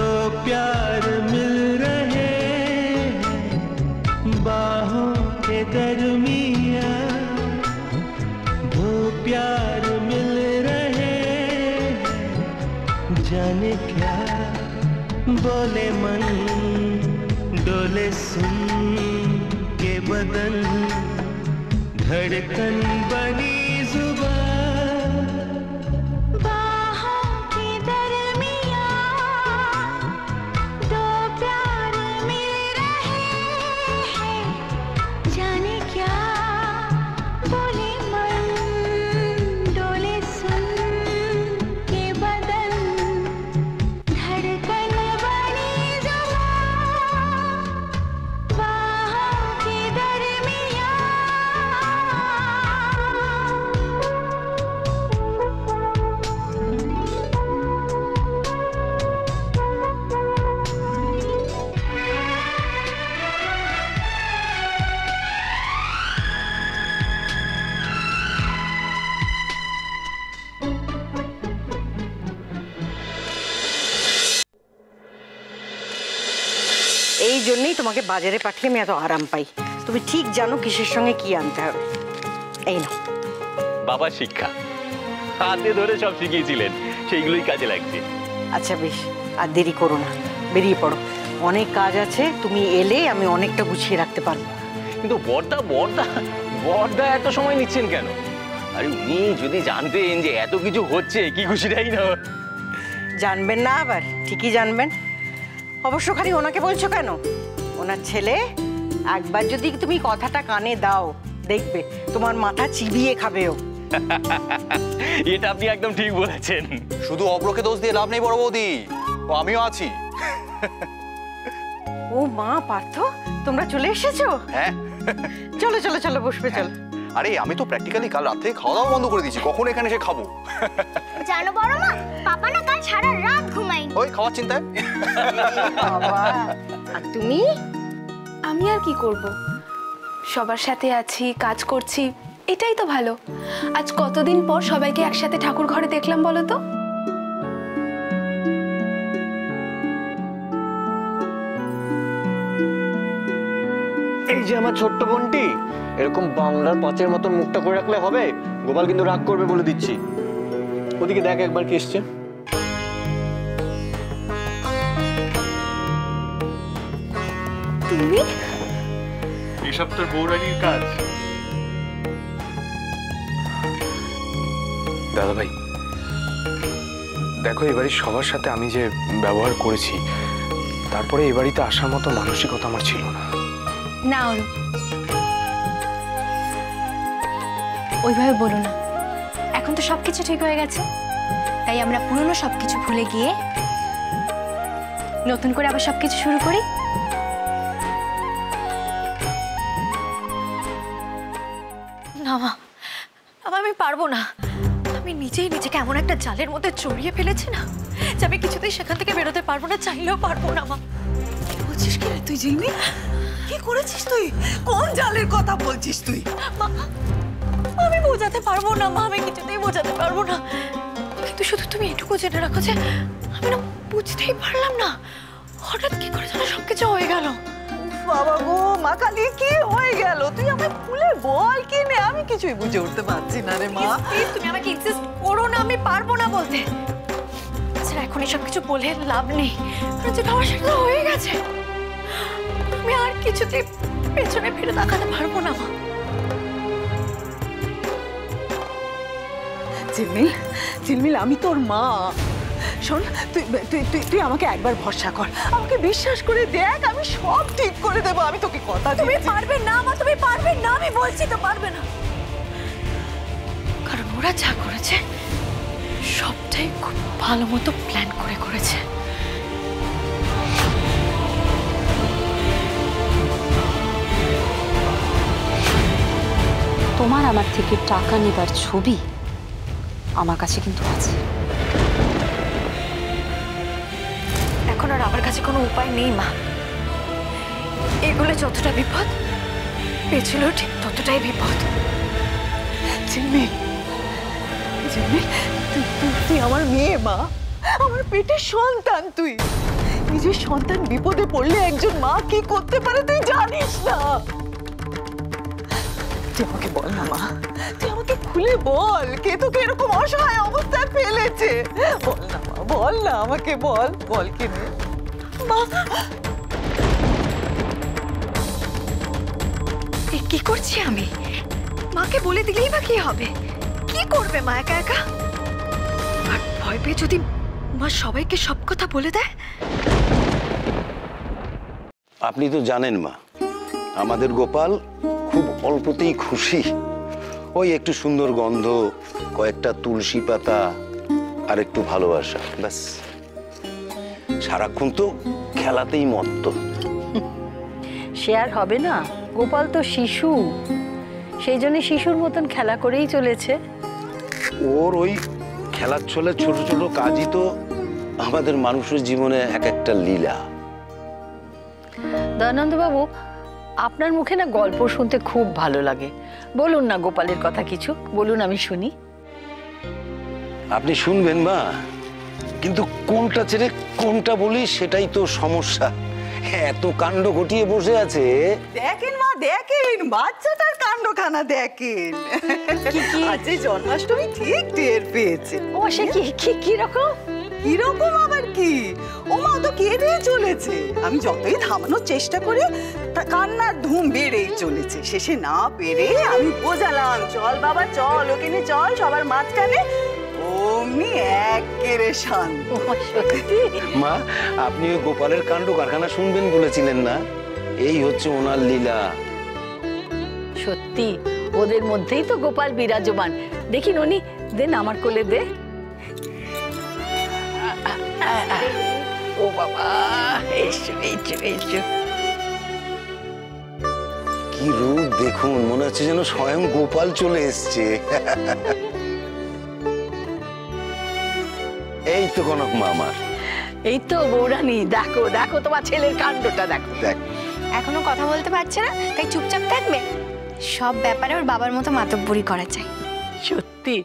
दो प्यार मिल रहे बाहों के दरमिया, दो प्यार मिल रहे जाने क्या बोले मन, डोले सुन के बदन, धड़कन बनी जुबान, बाहों के दरमिया दो प्यार मिल रहे हैं जाने क्या बोले मन, डोले सुन के बदन, धड़कन बनी जुबान, बाहों के दरमिया। এই জন্যই তোমাকে বাজারে পাঠিয়ে আমি এত আরাম পাই। তুমি ঠিক জানো কিসের সঙ্গে কি আনতে হবে। এই নাও। বাবা শিক্ষা হাতে ধরে সব শিখিয়েছিলেন, সেইগুলোই কাজে লাগছে। আচ্ছা বেশ, আর দেরি করো না, বেরিয়ে পড়ো। অনেক কাজ আছে, তুমি এলে আমি অনেকটা গুছিয়ে রাখতে পারবো। কিন্তু বড়দা বড়দা বড়দা এত সময় নিচ্ছেন কেন? আরে উনি যদি জানতেন যে এত কিছু হচ্ছে, কি খুশিটাই না। জানবেন না? আবার ঠিকই জানবেন। অবশ্য খালি ওনাকে বলছো কেন? ওনার ছেলে একবার যদি তুমি কথাটা কানে দাও, দেখবে তোমার মাথা চিবিয়ে খাবেও। এটা আপনি একদম ঠিক বলেছেন। শুধু অব্রকে দোষ দিয়ে লাভ নেই বড় বৌদি, ও আমিও আছি। ও মা পার্থ, তোমরা চলে এসেছো? হ্যাঁ চলো চলো চলো, বসবে চলো। আরে আমি তো প্র্যাকটিক্যালি কাল রাত থেকে খাওয়া দাওয়া বন্ধ করে দিয়েছি, কখন এখানে এসে খাবো? জানো বড় মা, পাপা না কাল সারা রাত ঘুমায়নি। ওই খাওয়ার চিন্তায়। বাবা, আর তুমি? আমি আর কি করব, সবার সাথে আছি, কাজ করছি, এটাই তো ভালো। আজ কতদিন পর সবাইকে একসাথে ঠাকুর ঘরে দেখলাম বলো তো। এই যে আমার ছোট্ট বোনটি, এরকম বাংলার পাঁচের মতন মুখটা করে রাখলে হবে? গোপাল কিন্তু রাগ করবে বলে দিচ্ছি। ওদিকে দেখ একবার কি এসছে। তুমি? এসব তোর বৌরানির কাজ? দাদা ভাই দেখো, এবারে সবার সাথে আমি যে ব্যবহার করেছি, তারপরে এ বাড়িতে আসার মতো মানসিকতা আমার ছিল না। না অরূপ, ওইভাবে বলো না। এখন তো সবকিছু ঠিক হয়ে গেছে, তাই আমরা পুরনো সবকিছু ভুলে গিয়ে নতুন করে আবার সবকিছু শুরু করি। না মা, আমি পারবো না। আমি নিজেই নিজেকে এমন একটা জালের মধ্যে জড়িয়ে ফেলেছি না, যে আমি কিছুতেই সেখান থেকে বেরোতে পারবো না, চাইলেও পারবো না। মা কি বলছিস কি রে তুই ঝিলমি? কি করেছিস তুই? কোন জালের কথা বলছিস তুই? মা আমি বোঝাতে পারবো না মা, আমি কিছুতেই বোঝাতে পারবো না। কিন্তু শুধু তুমি এটুকু জেনে রাখো যে আমি না বুঝতেই পারলাম না হঠাৎ কি করে যেন সবকিছু হয়ে গেল। বাবা গো, মা কালী কি হয়ে গেল? তুই আমায় খুলে বল কি নে, আমি কিছুই বুঝে উঠতে পারছি না রে মা। প্লিজ তুমি আমাকে ইনসিস্ট করো না, আমি পারবো না বলতে। আচ্ছা এখন এসব কিছু বলে লাভ নেই, যেটা আমার সাথে হয়ে গেছে আমি আর কিছুতেই পেছনে ফিরে তাকাতে পারবো না মা। ঝিলমিল, ঝিলমিল আমি তোর মা। শোন, তুই তুই তুই তুই আমাকে একবার ভরসা কর, আমাকে বিশ্বাস করে দেখ, আমি সব ঠিক করে দেবো। আমি তোকে কথা দিচ্ছি। তুমি পারবে না মা, তুমি পারবে না, আমি বলছি তো পারবে না। কারণ ওরা যা করেছে সবটাই খুব ভালো মতো প্ল্যান করে করেছে। তোমার আমার থেকে টাকা নেবার ছবি আমার কাছে কিন্তু আছে। এখন আর আমার কাছে কোনো উপায় নেই মা। এগুলো যতটা বিপদ, পেছলেও ঠিক ততটাই বিপদ। ঝিলমিল, ঝিলমিল তুই তুই তুই আমার মেয়ে মা, আমার পেটের সন্তান তুই। নিজের সন্তান বিপদে পড়লে একজন মা কি করতে পারে তুই জানিস না। তুই আমাকে বল না মা, তুই আমাকে খুলে বল, কে তোকে এরকম অসহায় অবস্থায় ফেলেছে? বল না মা, বল না আমাকে, বল বল কে মা। কি করছি আমি? মাকে বলে দিলেই বা কি হবে? কি করবে মা একা একা? আর ভয় পেয়ে যদি মা সবাইকে সব কথা বলে দেয়? আপনি তো জানেন মা, আমাদের গোপাল খুব অল্পতেই খুশি। ওই একটু সুন্দর গন্ধ, কয়েকটা তুলসী পাতা আর একটু ভালোবাসা, ব্যাস। সারাক্ষণ তো খেলাতেই মত্ত। সে আর হবে না, গোপাল তো শিশু, সেই জন্য শিশুর মতন খেলা করেই চলেছে। ওর ওই খেলার ছলে ছোট ছোট কাজই তো আমাদের মানুষের জীবনে এক একটা লীলা। দয়ানন্দ বাবু, আপনার মুখে না গল্প শুনতে খুব ভালো লাগে। বলুন না গোপালের কথা কিছু, বলুন আমি শুনি। আপনি শুনবেন মা, কিন্তু কোনটা ছেড়ে কোনটা বলি সেটাই তো সমস্যা। এত কাণ্ড ঘটিয়ে বসে আছে। দেখেন মা, দেখেন বাচ্চাটার কাণ্ডখানা দেখেন। আজ জন্মাষ্টমী ঠিক টের পেয়েছে। ও সে কি রকম? কিরকম আবার কি? ও মা তো কেঁদে চলেছে। আমি যতই থামানোর চেষ্টা করি তা কান্নার ধুম বেড়েই চলেছে। শেষে না পেরে আমি বোঝালাম, চল বাবা চল, ওখানে চল সবার মাঝখানে। অমনি একেবারে শান্ত। মা, আপনি ওই গোপালের কাণ্ড কারখানা শুনবেন বলেছিলেন না? এই হচ্ছে ওনার লীলা। সত্যি ওদের মধ্যেই তো গোপাল বিরাজমান। দেখি ননি, দেন আমার কোলে দে। ও বাবা, এসো এসো এসো। কি রূপ দেখুন, মনে হচ্ছে যেন স্বয়ং গোপাল চলে এসছে। এই তো কনক মা আমার। এই তো বৌরানী, দেখো দেখো তোমার ছেলের কাণ্ডটা দেখো। দেখ, এখনো কথা বলতে পারছে না, তাই চুপচাপ থাকবে? সব ব্যাপারে ওর বাবার মতো মাতব্বরি করা চাই। সত্যি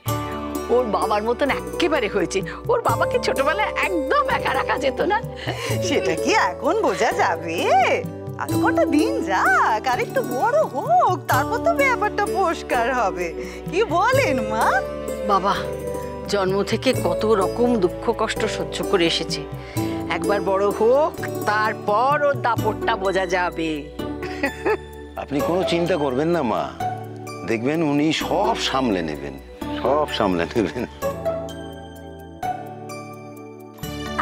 ওর বাবার মতন একেবারে হয়েছে। ওর বাবাকে ছোটবেলায় একদম একা রাখা যেত না। সেটা কি এখন বোঝা যাবে? আরো কটা দিন যাক, আর একটু বড় হোক, তারপর তো ব্যাপারটা পরিষ্কার হবে। কি বলেন মা? বাবা জন্ম থেকে কত রকম দুঃখ কষ্ট সহ্য করে এসেছে, একবার বড় হোক, তারপর ওর দাপটটা বোঝা যাবে। আপনি কোনো চিন্তা করবেন না মা, দেখবেন উনি সব সামলে নেবেন, সব সামলে নেবেন।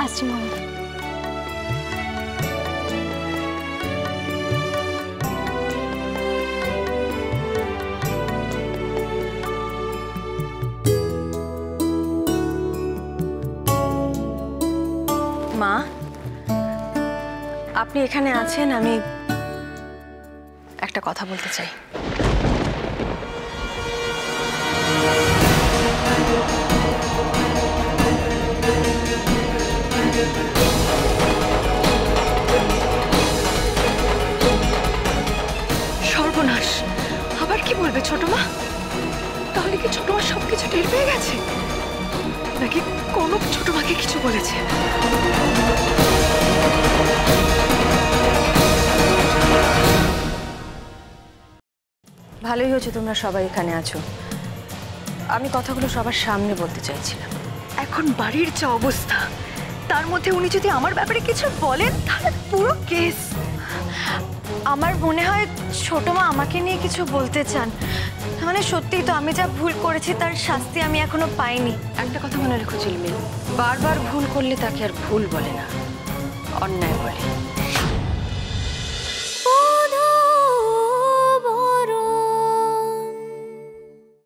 আসছি মামা। মা, আপনি এখানে আছেন, আমি একটা কথা বলতে চাই। সর্বনাশ, আবার কি বলবে ছোট মা? তাহলে কি ছোট মা সবকিছু টের পেয়ে গেছে, নাকি কোনো ছোট মাকে কিছু বলেছে? ভালোই হয়েছে তোমরা সবাই এখানে আছো। আমি কথাগুলো সবার সামনে বলতে চাইছিলাম। এখন বাড়ির যা অবস্থা, তার মধ্যে উনি যদি আমার ব্যাপারে কিছু বলেন তাহলে পুরো কেস। আমার মনে হয় ছোট মা আমাকে নিয়ে কিছু বলতে চান। মানে সত্যিই তো আমি যা ভুল করেছি তার শাস্তি আমি এখনো পাইনি। একটা কথা মনে রেখো ঝিলমিল, বারবার ভুল করলে তাকে আর ভুল বলে না, অন্যায় বলে।